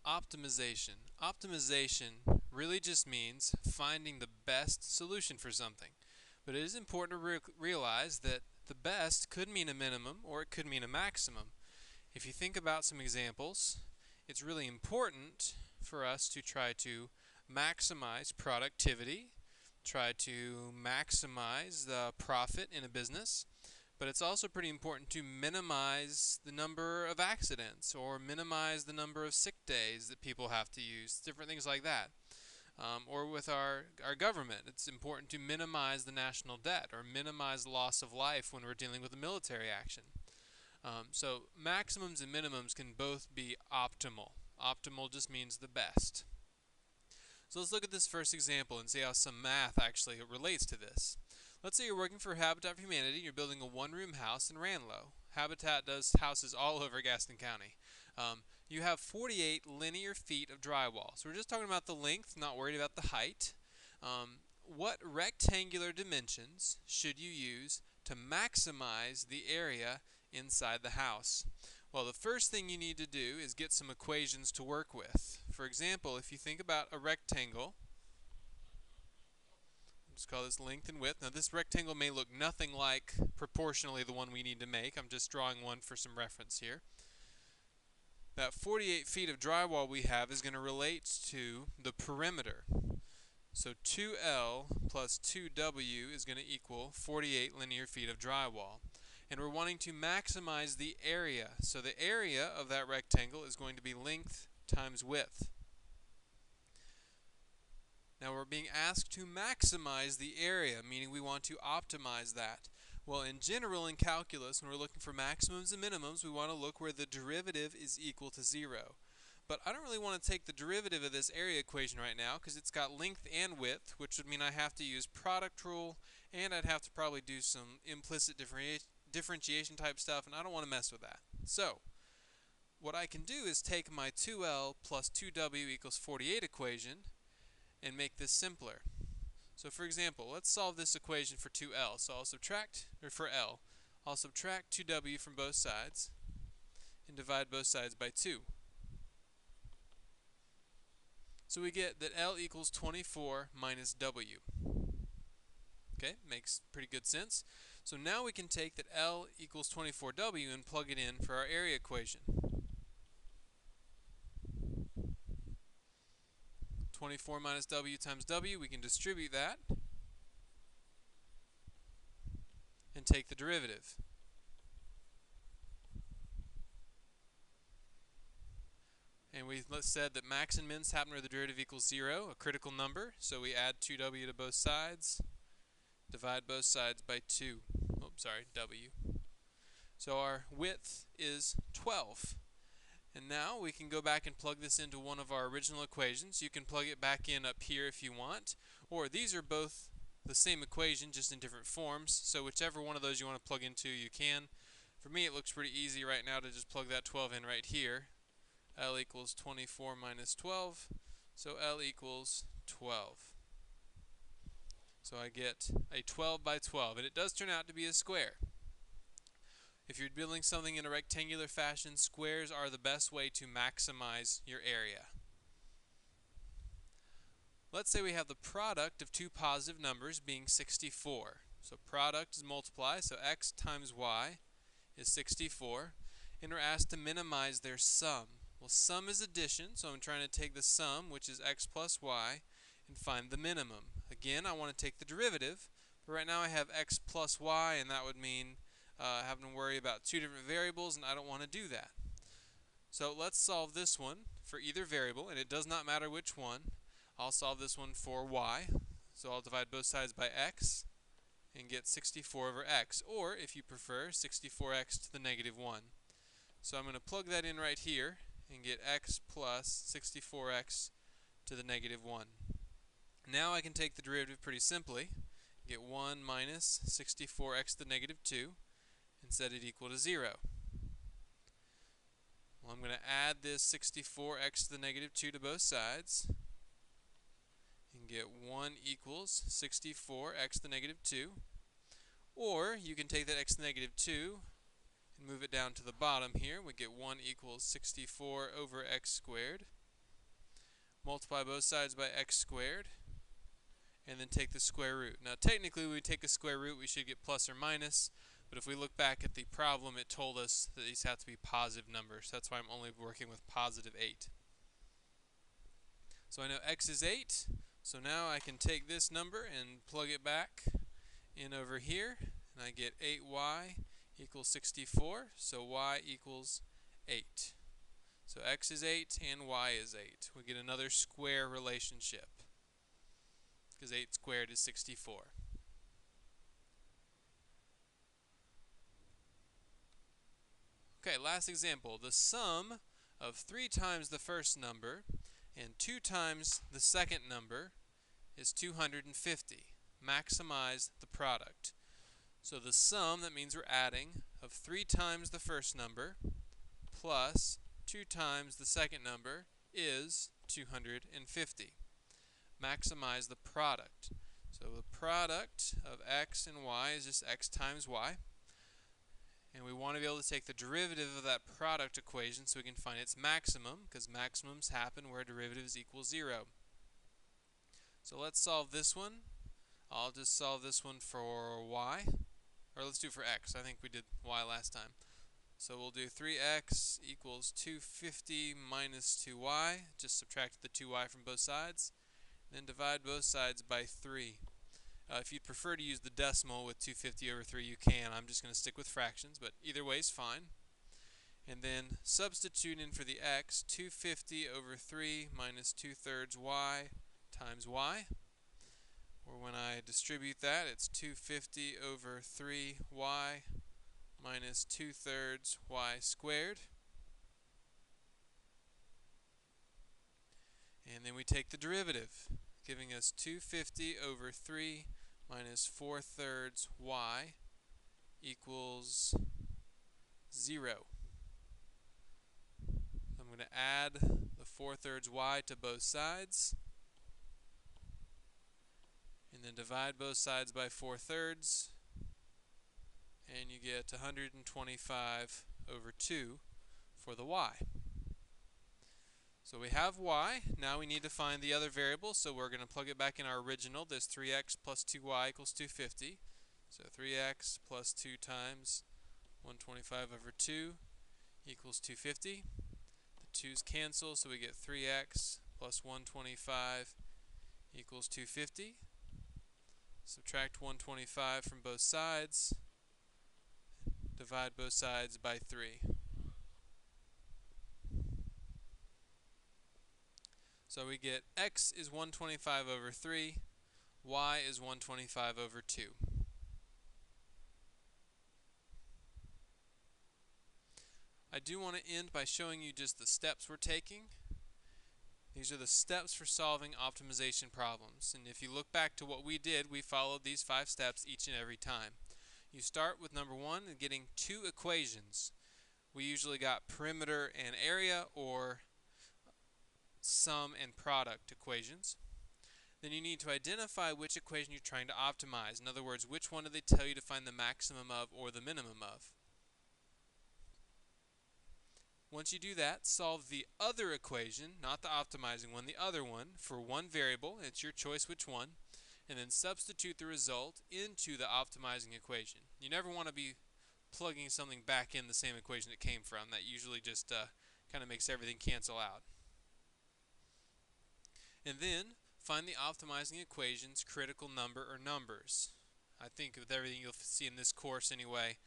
Optimization. Optimization really just means finding the best solution for something. But it is important to realize that the best could mean a minimum or it could mean a maximum. If you think about some examples, it's really important for us to try to maximize productivity, try to maximize the profit in a business, but it's also pretty important to minimize the number of accidents or minimize the number of sick days that people have to use, different things like that. Or with our government, it's important to minimize the national debt or minimize loss of life when we're dealing with a military action. So maximums and minimums can both be optimal. Optimal just means the best. So let's look at this first example and see how some math actually relates to this. Let's say you're working for Habitat for Humanity and you're building a one-room house in Ranlo. Habitat does houses all over Gaston County. You have 48 linear feet of drywall. So we're just talking about the length, not worried about the height. What rectangular dimensions should you use to maximize the area inside the house? Well, the first thing you need to do is get some equations to work with. For example, if you think about a rectangle, just call this length and width. Now this rectangle may look nothing like proportionally the one we need to make. I'm just drawing one for some reference here. That 48 feet of drywall we have is going to relate to the perimeter. So 2L plus 2W is going to equal 48 linear feet of drywall. And we're wanting to maximize the area. So the area of that rectangle is going to be length times width. Now we're being asked to maximize the area, meaning we want to optimize that. Well, in general, in calculus, when we're looking for maximums and minimums, we want to look where the derivative is equal to 0. But I don't really want to take the derivative of this area equation right now because it's got length and width, which would mean I have to use product rule, and I'd have to probably do some implicit differentiation type stuff, and I don't want to mess with that. So what I can do is take my 2L plus 2W equals 48 equation and make this simpler. So for example, let's solve this equation for 2L. So for L, I'll subtract 2W from both sides and divide both sides by 2. So we get that L equals 24 minus W. Okay, makes pretty good sense. So now we can take that L equals 24W and plug it in for our area equation. 24 minus W times W, we can distribute that and take the derivative. And we said that max and mins happen where the derivative equals 0, a critical number. So we add 2W to both sides, divide both sides by 2. W. So our width is 12. And now we can go back and plug this into one of our original equations. You can plug it back in up here if you want. Or these are both the same equation, just in different forms. So whichever one of those you want to plug into, you can. For me, it looks pretty easy right now to just plug that 12 in right here. L equals 24 minus 12, so L equals 12. So I get a 12 by 12, and it does turn out to be a square. If you're building something in a rectangular fashion, squares are the best way to maximize your area. Let's say we have the product of two positive numbers being 64. So product is multiply, so x times y is 64, and we're asked to minimize their sum. Well, sum is addition, so I'm trying to take the sum, which is x plus y, and find the minimum. Again, I want to take the derivative, but right now I have x plus y, and that would mean having to worry about two different variables, and I don't want to do that. So let's solve this one for either variable, and it does not matter which one. I'll solve this one for y, so I'll divide both sides by x and get 64 over x, or if you prefer, 64x to the negative 1. So I'm going to plug that in right here and get x plus 64x to the negative 1. Now I can take the derivative pretty simply, get 1 minus 64x to the negative 2, and set it equal to 0. Well, I'm going to add this 64x to the negative 2 to both sides, and get 1 equals 64x to the negative 2. Or you can take that x to the negative 2 and move it down to the bottom here. We get 1 equals 64 over x squared. multiply both sides by x squared, and then take the square root. Now technically when we take a square root we should get plus or minus, but if we look back at the problem it told us that these have to be positive numbers. That's why I'm only working with positive 8. So I know x is 8, so now I can take this number and plug it back in over here, and I get 8y equals 64, so y equals 8. So x is 8 and y is 8. We get another square relationship, because 8 squared is 64. Okay, last example. The sum of 3 times the first number and 2 times the second number is 250. Maximize the product. So the sum, that means we're adding, of 3 times the first number plus 2 times the second number is 250. Maximize the product. So the product of x and y is just x times y. And we want to be able to take the derivative of that product equation so we can find its maximum, because maximums happen where derivatives equal 0. So let's solve this one. I'll just solve this one for y. Or let's do for x. I think we did y last time. So we'll do 3x equals 250 minus 2y. Just subtract the 2y from both sides. Then divide both sides by 3. If you'd prefer to use the decimal with 250 over 3, you can. I'm just going to stick with fractions, but either way is fine. And then substitute in for the x, 250 over 3 minus 2/3 y times y. Or when I distribute that, it's 250 over 3y minus 2/3 y squared. And then we take the derivative, giving us 250 over 3 minus 4/3 y equals 0. I'm going to add the 4/3 y to both sides, and then divide both sides by 4/3, and you get 125 over 2 for the y. So we have y. Now we need to find the other variable, so we're going to plug it back in our original. This 3x plus 2y equals 250. So 3x plus 2 times 125 over 2 equals 250. The 2's cancel, so we get 3x plus 125 equals 250. Subtract 125 from both sides. Divide both sides by 3. So we get x is 125 over 3, y is 125 over 2. I do want to end by showing you just the steps we're taking. These are the steps for solving optimization problems. And if you look back to what we did, we followed these 5 steps each and every time. You start with number 1 and getting 2 equations. We usually got perimeter and area, or sum and product equations. Then you need to identify which equation you're trying to optimize. In other words, which one do they tell you to find the maximum of or the minimum of. Once you do that, solve the other equation, not the optimizing one, the other one, for one variable. It's your choice which one. And then substitute the result into the optimizing equation. You never want to be plugging something back in the same equation it came from. That usually just kind of makes everything cancel out. And then find the optimizing equation's critical number or numbers. I think with everything you'll see in this course anyway,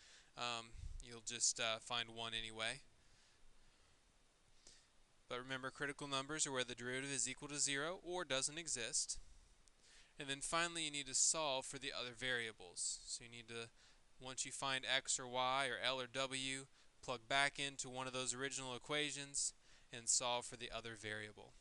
you'll just find one anyway. But remember, critical numbers are where the derivative is equal to 0 or doesn't exist. And then finally you need to solve for the other variables. So you need to, once you find x or y or L or W, plug back into one of those original equations and solve for the other variable.